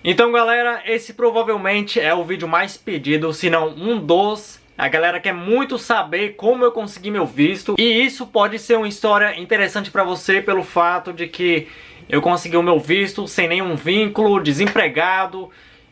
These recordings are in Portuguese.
Então galera, esse provavelmente é o vídeo mais pedido, se não um dos. A galera quer muito saber como eu consegui meu visto. E isso pode ser uma história interessante pra você pelo fato de que eu consegui o meu visto sem nenhum vínculo, desempregado.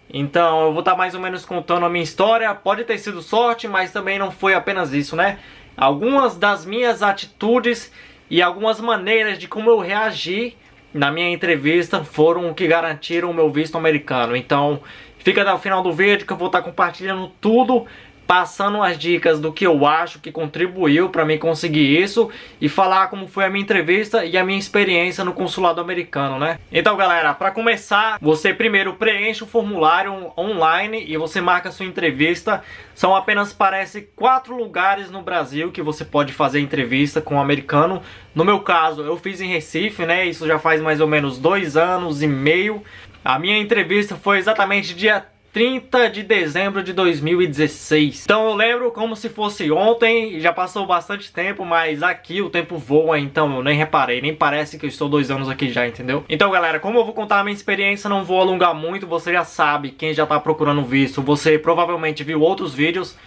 Então eu vou estar mais ou menos contando a minha história. Pode ter sido sorte, mas também não foi apenas isso, né? Algumas das minhas atitudes e algumas maneiras de como eu reagi na minha entrevista foram o que garantiram o meu visto americano. Então fica até o final do vídeo que eu vou estar compartilhando tudo, passando as dicas do que eu acho que contribuiu para mim conseguir isso e falar como foi a minha entrevista e a minha experiência no consulado americano, né? Então galera, para começar, você primeiro preenche o formulário online e você marca a sua entrevista. São apenas, parece, 4 lugares no Brasil que você pode fazer entrevista com um americano. No meu caso, eu fiz em Recife, né? Isso já faz mais ou menos 2 anos e meio. A minha entrevista foi exatamente dia 30 de dezembro de 2016. Então eu lembro como se fosse ontem. Já passou bastante tempo, mas aqui o tempo voa, então eu nem reparei. Nem parece que eu estou 2 anos aqui já, entendeu? Então galera, como eu vou contar a minha experiência, não vou alongar muito. Você já sabe, quem já está procurando visto, você provavelmente viu outros vídeos.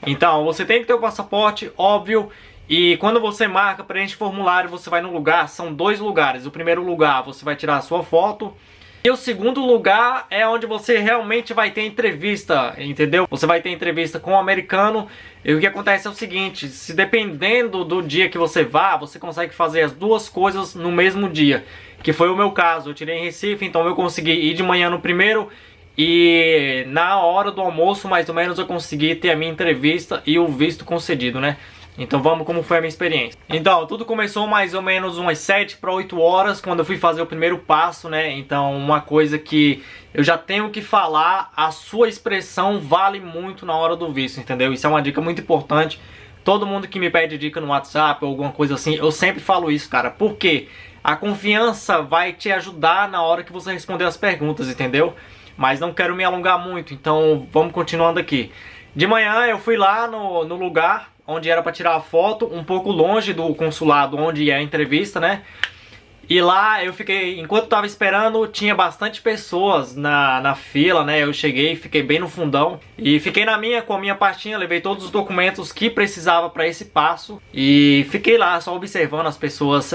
Então você tem que ter o passaporte, óbvio. E quando você marca, preenche formulário, você vai no lugar. São 2 lugares. O primeiro lugar você vai tirar a sua foto. E o segundo lugar é onde você realmente vai ter entrevista, entendeu? Você vai ter entrevista com o americano. E o que acontece é o seguinte: se dependendo do dia que você vá, você consegue fazer as 2 coisas no mesmo dia. Que foi o meu caso. Eu tirei em Recife, então eu consegui ir de manhã no primeiro. E na hora do almoço, mais ou menos, eu consegui ter a minha entrevista e o visto concedido, né? Então vamos como foi a minha experiência. Então tudo começou mais ou menos umas 7 para 8 horas quando eu fui fazer o primeiro passo, né? Então uma coisa que eu já tenho que falar, a sua expressão vale muito na hora do visto, entendeu? Isso é uma dica muito importante. Todo mundo que me pede dica no WhatsApp ou alguma coisa assim, eu sempre falo isso, cara. Porque a confiança vai te ajudar na hora que você responder as perguntas, entendeu? Mas não quero me alongar muito, então vamos continuando aqui. De manhã eu fui lá no lugar onde era para tirar a foto, um pouco longe do consulado onde é a entrevista, né? E lá eu fiquei, enquanto eu tava esperando, tinha bastante pessoas na fila, né? Eu cheguei, fiquei bem no fundão e fiquei na minha, com a minha pastinha, levei todos os documentos que precisava para esse passo e fiquei lá só observando as pessoas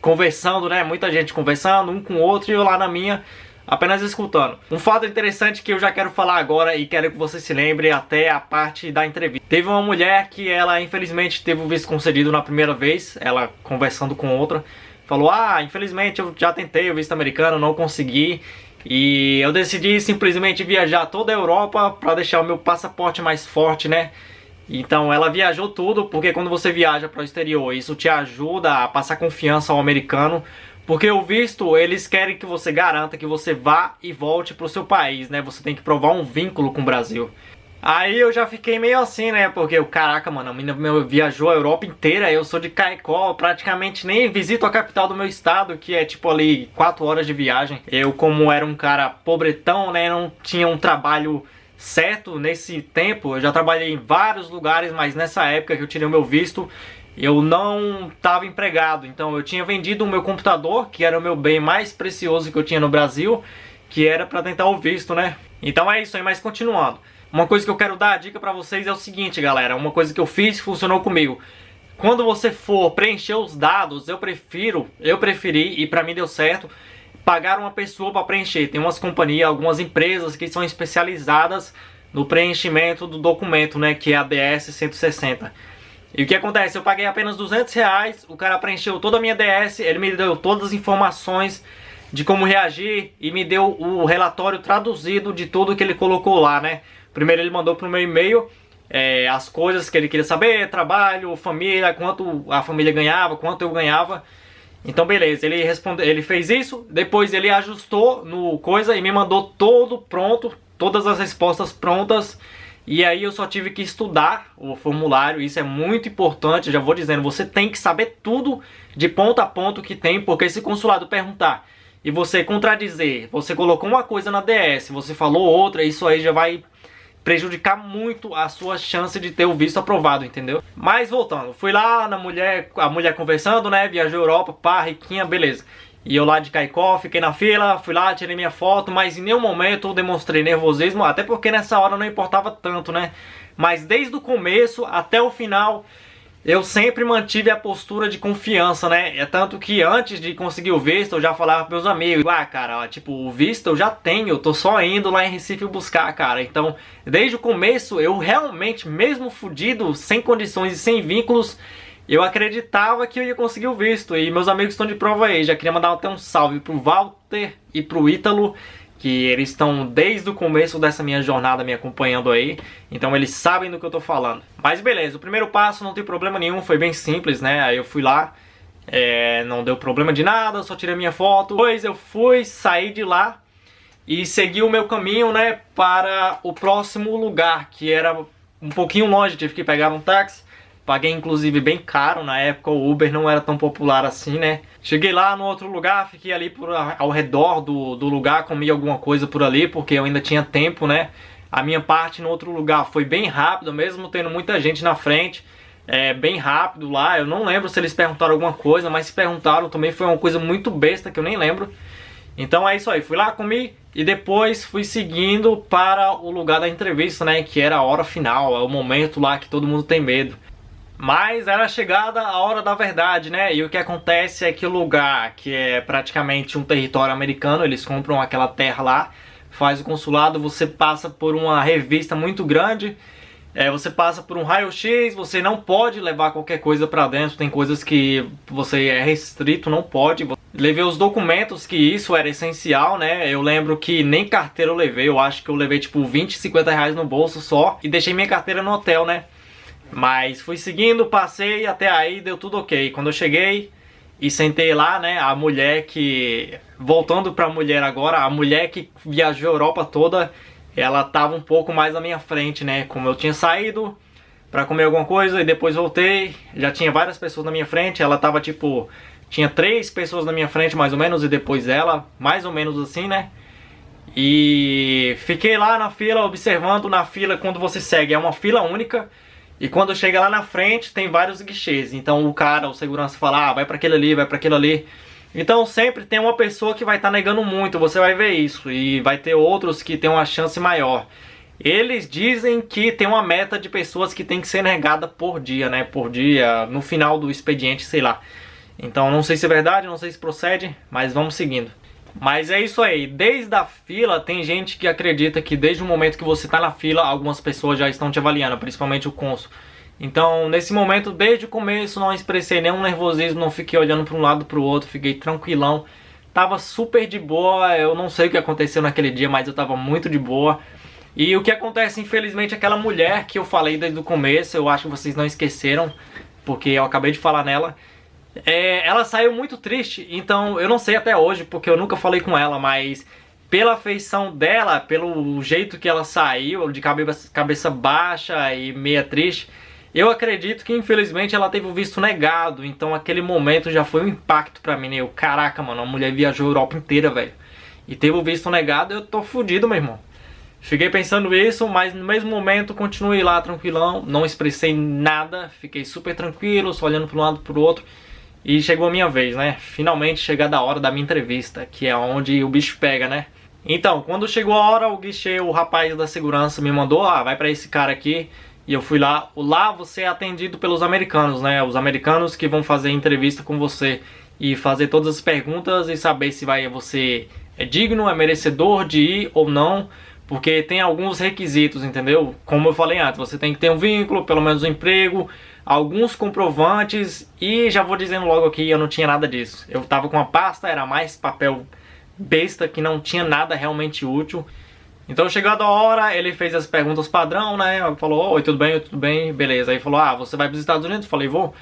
conversando, né? Muita gente conversando, um com o outro, e eu lá na minha, apenas escutando. Um fato interessante que eu já quero falar agora e quero que você se lembre até a parte da entrevista. Teve uma mulher que ela infelizmente teve o visto concedido na primeira vez, ela conversando com outra, falou: ah, infelizmente eu já tentei o visto americano, não consegui. E eu decidi simplesmente viajar toda a Europa para deixar o meu passaporte mais forte, né? Então ela viajou tudo, porque quando você viaja para o exterior, isso te ajuda a passar confiança ao americano. Porque o visto, eles querem que você garanta que você vá e volte pro seu país, né? Você tem que provar um vínculo com o Brasil. Aí eu já fiquei meio assim, né? Porque, caraca, mano, a menina viajou a Europa inteira. Eu sou de Caicó, praticamente nem visito a capital do meu estado, que é tipo ali 4 horas de viagem. Eu, como era um cara pobretão, né? Não tinha um trabalho certo nesse tempo. Eu já trabalhei em vários lugares, mas nessa época que eu tirei o meu visto, eu não estava empregado. Então eu tinha vendido o meu computador, que era o meu bem mais precioso que eu tinha no Brasil, que era para tentar o visto, né? Então é isso aí, mas continuando. Uma coisa que eu quero dar a dica para vocês é o seguinte, galera. Uma coisa que eu fiz e funcionou comigo. Quando você for preencher os dados, eu preferi, e para mim deu certo, pagar uma pessoa para preencher. Tem umas companhias, algumas empresas que são especializadas no preenchimento do documento, né? Que é a DS 160. E o que acontece? Eu paguei apenas R$200, o cara preencheu toda a minha DS, ele me deu todas as informações de como reagir e me deu o relatório traduzido de tudo que ele colocou lá, né? Primeiro ele mandou pro meu e-mail as coisas que ele queria saber, trabalho, família, quanto a família ganhava, quanto eu ganhava. Então beleza, ele fez isso, depois ele ajustou no coisa e me mandou todo pronto, todas as respostas prontas. E aí eu só tive que estudar o formulário. Isso é muito importante, já vou dizendo. Você tem que saber tudo de ponto a ponto que tem, porque se o consulado perguntar e você contradizer, você colocou uma coisa na DS, você falou outra, isso aí já vai prejudicar muito a sua chance de ter o visto aprovado, entendeu? Mas voltando, fui lá na mulher, a mulher conversando, né? Viajou a Europa, pá, riquinha, beleza. E eu lá de Caicó, fiquei na fila, fui lá, tirei minha foto, mas em nenhum momento eu demonstrei nervosismo, até porque nessa hora não importava tanto, né? Mas desde o começo até o final, eu sempre mantive a postura de confiança, né? É tanto que antes de conseguir o visto, eu já falava pros meus amigos, ah, cara, ó, tipo, o visto eu já tenho, eu tô só indo lá em Recife buscar, cara. Então, desde o começo, eu realmente, mesmo fudido, sem condições e sem vínculos, eu acreditava que eu ia conseguir o visto. E meus amigos estão de prova aí. Já queria mandar até um salve pro Walter e pro Ítalo, que eles estão desde o começo dessa minha jornada me acompanhando aí. Então eles sabem do que eu tô falando. Mas beleza, o primeiro passo não tem problema nenhum, foi bem simples, né? Aí eu fui lá, não deu problema de nada, só tirei minha foto. Depois eu fui sair de lá e segui o meu caminho, né, para o próximo lugar, que era um pouquinho longe, tive que pegar um táxi. Paguei inclusive bem caro, na época o Uber não era tão popular assim, né? Cheguei lá no outro lugar, fiquei ali ao redor do lugar, comi alguma coisa por ali, porque eu ainda tinha tempo, né? A minha parte no outro lugar foi bem rápido, mesmo tendo muita gente na frente. Bem rápido lá, eu não lembro se eles perguntaram alguma coisa, mas se perguntaram também foi uma coisa muito besta que eu nem lembro. Então é isso aí, fui lá, comi e depois fui seguindo para o lugar da entrevista, né? Que era a hora final, é o momento lá que todo mundo tem medo. Mas era chegada a hora da verdade, né? E o que acontece é que o lugar, que é praticamente um território americano, eles compram aquela terra lá, faz o consulado, você passa por uma revista muito grande, você passa por um raio-x, você não pode levar qualquer coisa pra dentro, tem coisas que você é restrito, não pode. Levei os documentos, que isso era essencial, né? Eu lembro que nem carteira eu levei, eu acho que eu levei tipo 20, 50 reais no bolso só, e deixei minha carteira no hotel, né? Mas fui seguindo, passei, até aí deu tudo ok. Quando eu cheguei e sentei lá, né, a mulher que... Voltando pra mulher agora, a mulher que viajou a Europa toda, ela tava um pouco mais à minha frente, né? Como eu tinha saído pra comer alguma coisa e depois voltei, já tinha várias pessoas na minha frente, ela tava tipo... Tinha 3 pessoas na minha frente mais ou menos e depois ela, mais ou menos assim, né? E fiquei lá na fila, observando na fila, quando você segue, é uma fila única. E quando chega lá na frente, tem vários guichês. Então o segurança fala, ah, vai pra aquele ali, vai pra aquele ali. Então sempre tem uma pessoa que vai estar negando muito, você vai ver isso. E vai ter outros que tem uma chance maior. Eles dizem que tem uma meta de pessoas que tem que ser negada por dia, né? Por dia, no final do expediente, sei lá. Então não sei se é verdade, não sei se procede, mas vamos seguindo. Mas é isso aí, desde a fila tem gente que acredita que desde o momento que você está na fila, algumas pessoas já estão te avaliando, principalmente o cônsul. Então nesse momento, desde o começo, não expressei nenhum nervosismo, não fiquei olhando para um lado para o outro, fiquei tranquilão. Tava super de boa, eu não sei o que aconteceu naquele dia, mas eu tava muito de boa. E o que acontece, infelizmente, aquela mulher que eu falei desde o começo, eu acho que vocês não esqueceram, porque eu acabei de falar nela. Ela saiu muito triste, então eu não sei até hoje, porque eu nunca falei com ela, mas pela feição dela, pelo jeito que ela saiu, de cabeça baixa e meia triste, eu acredito que infelizmente ela teve o visto negado, então aquele momento já foi um impacto pra mim, né? Caraca, mano, a mulher viajou a Europa inteira, velho, e teve o visto negado, eu tô fudido, meu irmão. Fiquei pensando isso, mas no mesmo momento continuei lá tranquilão, não expressei nada, fiquei super tranquilo, só olhando para um lado e para o outro. E chegou a minha vez, né? Finalmente chegada a hora da minha entrevista, que é onde o bicho pega, né? Então, quando chegou a hora, o guichê, o rapaz da segurança me mandou, vai pra esse cara aqui. E eu fui lá. Lá você é atendido pelos americanos, né? Os americanos que vão fazer entrevista com você e fazer todas as perguntas e saber se você é digno, é merecedor de ir ou não. Porque tem alguns requisitos, entendeu? Como eu falei antes, você tem que ter um vínculo, pelo menos um emprego, alguns comprovantes. E já vou dizendo logo aqui, eu não tinha nada disso. Eu tava com uma pasta, era mais papel besta, que não tinha nada realmente útil. Então chegando a hora, ele fez as perguntas padrão, né? Falou, oi, tudo bem, beleza. Aí falou, você vai para os Estados Unidos? Eu falei, vou.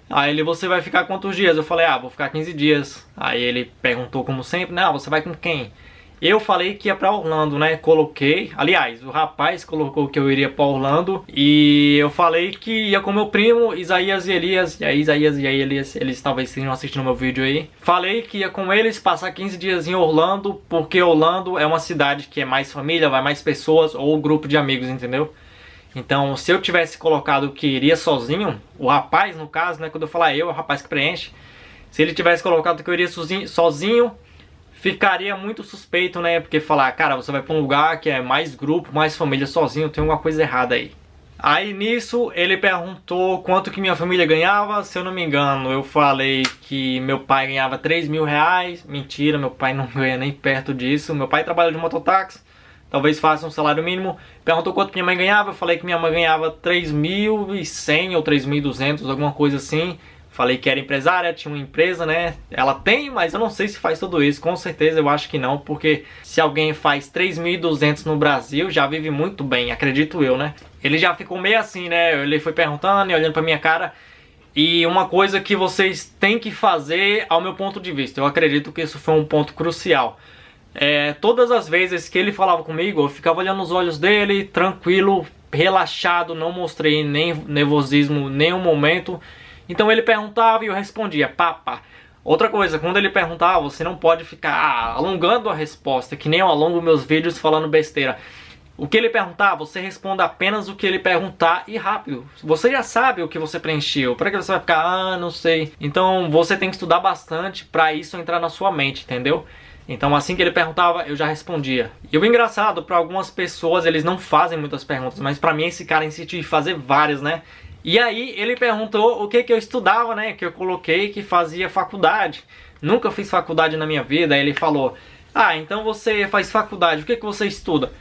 Aí ele, você vai ficar quantos dias? Eu falei, vou ficar 15 dias. Aí ele perguntou como sempre, né? Você vai com quem? Eu falei que ia pra Orlando, né? Coloquei, aliás, o rapaz colocou que eu iria pra Orlando. E eu falei que ia com meu primo, Isaías e Elias. E aí Isaías e aí Elias, eles talvez estejam assistindo meu vídeo aí. Falei que ia com eles passar 15 dias em Orlando, porque Orlando é uma cidade que é mais família, vai mais pessoas ou grupo de amigos, entendeu? Então, se eu tivesse colocado que iria sozinho, o rapaz, no caso, né? Quando eu falar eu, o rapaz que preenche, Se ele tivesse colocado que eu iria sozinho, ficaria muito suspeito, né? Porque falar, cara, você vai pra um lugar que é mais grupo, mais família sozinho, tem alguma coisa errada aí. Aí nisso ele perguntou quanto que minha família ganhava. Se eu não me engano, eu falei que meu pai ganhava 3 mil reais. Mentira, meu pai não ganha nem perto disso. Meu pai trabalha de mototáxi, talvez faça um salário mínimo. Perguntou quanto minha mãe ganhava. Eu falei que minha mãe ganhava 3.100 ou 3.200, alguma coisa assim. Falei que era empresária, tinha uma empresa, né? Ela tem, mas eu não sei se faz tudo isso. Com certeza eu acho que não, porque se alguém faz 3.200 no Brasil, já vive muito bem, acredito eu, né? Ele já ficou meio assim, né? Ele foi perguntando e olhando pra minha cara. E uma coisa que vocês têm que fazer, ao meu ponto de vista, eu acredito que isso foi um ponto crucial. Todas as vezes que ele falava comigo, eu ficava olhando nos olhos dele, tranquilo, relaxado, não mostrei nem nervosismo em nenhum momento. Então ele perguntava e eu respondia, papa. Outra coisa, quando ele perguntava, você não pode ficar alongando a resposta, que nem eu alongo meus vídeos falando besteira. O que ele perguntar, você responda apenas o que ele perguntar e rápido. Você já sabe o que você preencheu. Para que você vai ficar, não sei. Então você tem que estudar bastante para isso entrar na sua mente, entendeu? Então assim que ele perguntava, eu já respondia. E o engraçado, para algumas pessoas eles não fazem muitas perguntas, mas para mim esse cara insiste em fazer várias, né? E aí ele perguntou o que eu estudava, né? Que eu coloquei que fazia faculdade. Nunca fiz faculdade na minha vida. Aí ele falou, ah, então você faz faculdade, o que você estuda?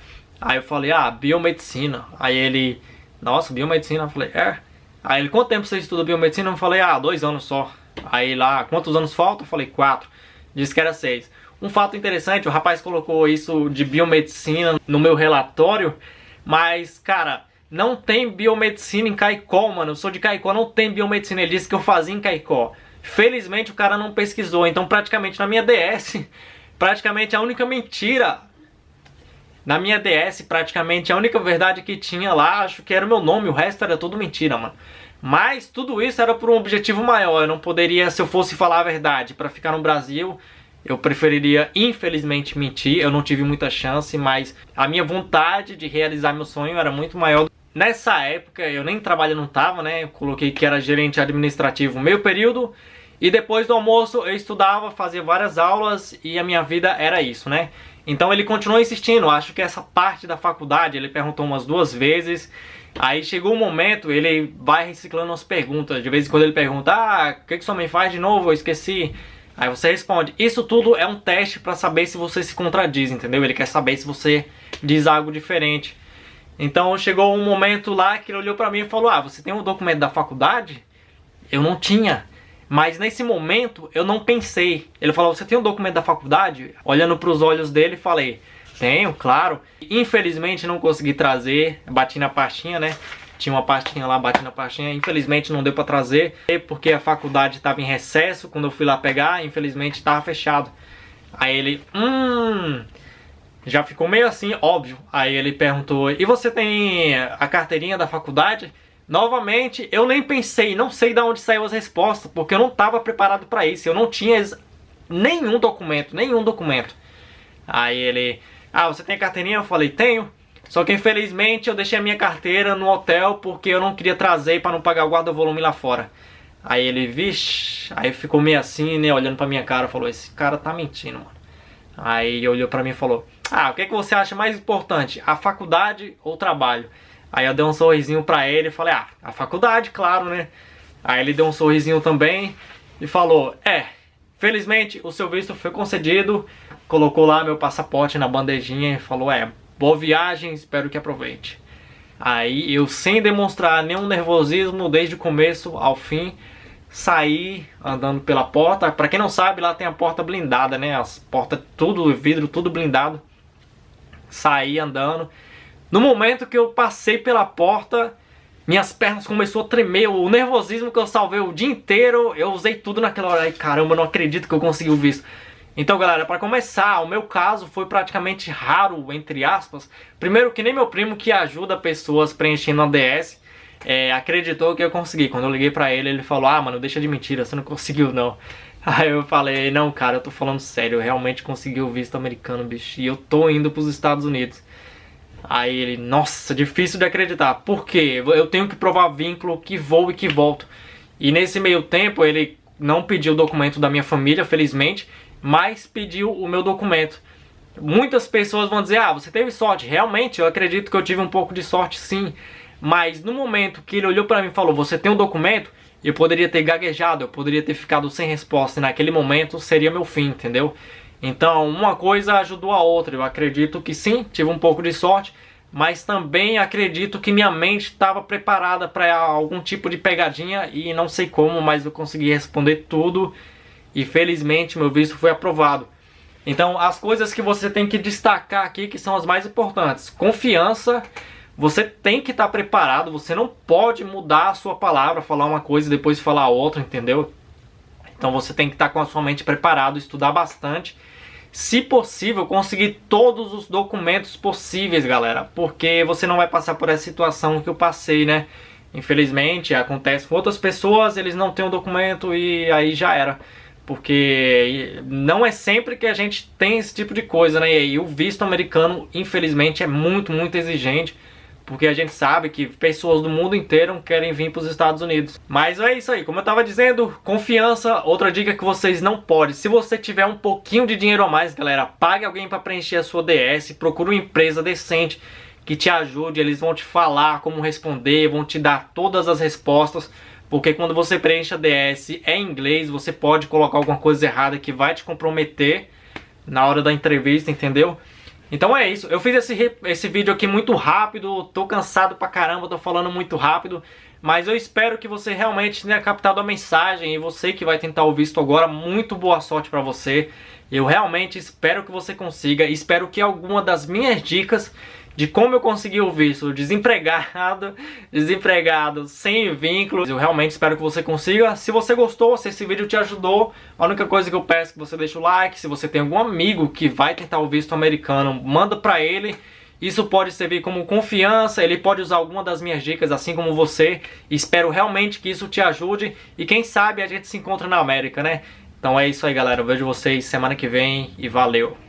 Aí eu falei, ah, biomedicina. Aí ele, nossa, biomedicina? Eu falei, é. Aí ele, quanto tempo você estuda biomedicina? Eu falei, ah, 2 anos só. Aí lá, quantos anos faltam? Eu falei, 4. Disse que era 6. Um fato interessante, o rapaz colocou isso de biomedicina no meu relatório, mas, cara, não tem biomedicina em Caicó, mano. Eu sou de Caicó, não tem biomedicina. Ele disse que eu fazia em Caicó. Felizmente o cara não pesquisou. Então praticamente na minha DS, praticamente a única mentira, na minha DS, praticamente a única verdade que tinha lá, acho que era o meu nome. O resto era tudo mentira, mano. Mas tudo isso era por um objetivo maior. Eu não poderia, se eu fosse falar a verdade para ficar no Brasil, eu preferiria, infelizmente, mentir. Eu não tive muita chance, mas a minha vontade de realizar meu sonho era muito maior. Nessa época, eu nem trabalho não tava, né? Eu coloquei que era gerente administrativo meio período. E depois do almoço, eu estudava, fazia várias aulas e a minha vida era isso, né? Então ele continuou insistindo. Acho que essa parte da faculdade, ele perguntou umas 2 vezes. Aí chegou um momento, ele vai reciclando as perguntas. De vez em quando ele pergunta, ah, o que sua mãe faz de novo? Eu esqueci. Aí você responde. Isso tudo é um teste para saber se você se contradiz, entendeu? Ele quer saber se você diz algo diferente. Então chegou um momento lá que ele olhou pra mim e falou, ah, você tem um documento da faculdade? Eu não tinha. Mas nesse momento eu não pensei. Ele falou, você tem um documento da faculdade? Olhando pros olhos dele, falei, tenho, claro. Infelizmente não consegui trazer, bati na pastinha, né? Tinha uma pastinha lá, bati na pastinha. Infelizmente não deu pra trazer, porque a faculdade estava em recesso. Quando eu fui lá pegar, infelizmente estava fechado. Aí ele, já ficou meio assim, óbvio. Aí ele perguntou, e você tem a carteirinha da faculdade? Novamente, eu nem pensei, não sei de onde saiu as respostas, porque eu não estava preparado para isso. Eu não tinha nenhum documento. Aí ele, ah, você tem a carteirinha? Eu falei, tenho. Só que infelizmente eu deixei a minha carteira no hotel porque eu não queria trazer para não pagar o guarda-volume lá fora. Aí ele, vixe, aí ficou meio assim, né, olhando pra minha cara, falou, esse cara tá mentindo, mano. Aí ele olhou pra mim e falou, ah, o que você acha mais importante, a faculdade ou o trabalho? Aí eu dei um sorrisinho pra ele e falei, ah, a faculdade, claro, né? Aí ele deu um sorrisinho também e falou, felizmente o seu visto foi concedido. Colocou lá meu passaporte na bandejinha e falou, boa viagem, espero que aproveite. Aí eu, sem demonstrar nenhum nervosismo desde o começo ao fim, saí andando pela porta. Pra quem não sabe, lá tem a porta blindada, né? As portas, tudo, vidro, tudo blindado. Saí andando. No momento que eu passei pela porta, minhas pernas começaram a tremer. O nervosismo que eu salvei o dia inteiro, eu usei tudo naquela hora. Ai, caramba, não acredito que eu consegui o visto. Então, galera, para começar, o meu caso foi praticamente raro, entre aspas. Primeiro que nem meu primo, que ajuda pessoas preenchendo a DS, acreditou que eu consegui. Quando eu liguei pra ele, ele falou, ah, mano, deixa de mentira, você não conseguiu, não. Aí eu falei, não, cara, eu tô falando sério, eu realmente consegui o visto americano, bicho, e eu tô indo pros Estados Unidos. Aí ele, nossa, difícil de acreditar. Por quê? Eu tenho que provar vínculo, que vou e que volto. E nesse meio tempo, ele não pediu o documento da minha família, felizmente, mas pediu o meu documento. Muitas pessoas vão dizer, ah, você teve sorte. Realmente, eu acredito que eu tive um pouco de sorte, sim. Mas no momento que ele olhou pra mim e falou, você tem um documento? Eu poderia ter gaguejado, eu poderia ter ficado sem resposta. E naquele momento seria meu fim, entendeu? Então, uma coisa ajudou a outra. Eu acredito que sim, tive um pouco de sorte. Mas também acredito que minha mente estava preparada para algum tipo de pegadinha. E não sei como, mas eu consegui responder tudo. E felizmente meu visto foi aprovado. Então, as coisas que você tem que destacar aqui, que são as mais importantes. Confiança, você tem que estar preparado, você não pode mudar a sua palavra, falar uma coisa e depois falar outra, entendeu? Então você tem que estar com a sua mente preparado, estudar bastante. Se possível, conseguir todos os documentos possíveis, galera. Porque você não vai passar por essa situação que eu passei, né? Infelizmente, acontece com outras pessoas, eles não têm o documento e aí já era. Porque não é sempre que a gente tem esse tipo de coisa, né? E o visto americano, infelizmente, é muito exigente. Porque a gente sabe que pessoas do mundo inteiro querem vir para os Estados Unidos. Mas é isso aí, como eu estava dizendo, confiança. Outra dica que vocês não podem. Se você tiver um pouquinho de dinheiro a mais, galera, pague alguém para preencher a sua DS. Procure uma empresa decente que te ajude. Eles vão te falar como responder, vão te dar todas as respostas. Porque quando você preenche a DS em inglês, você pode colocar alguma coisa errada que vai te comprometer na hora da entrevista, entendeu? Então é isso, eu fiz esse vídeo aqui muito rápido, tô cansado pra caramba, tô falando muito rápido, mas eu espero que você realmente tenha captado a mensagem e você que vai tentar o visto agora, muito boa sorte pra você. Eu realmente espero que você consiga, espero que alguma das minhas dicas de como eu consegui o visto desempregado, sem vínculos, eu realmente espero que você consiga. Se você gostou, se esse vídeo te ajudou, a única coisa que eu peço é que você deixe o like. Se você tem algum amigo que vai tentar o visto americano, manda pra ele. Isso pode servir como confiança, ele pode usar alguma das minhas dicas, assim como você. Espero realmente que isso te ajude e quem sabe a gente se encontra na América, né? Então é isso aí, galera, eu vejo vocês semana que vem e valeu!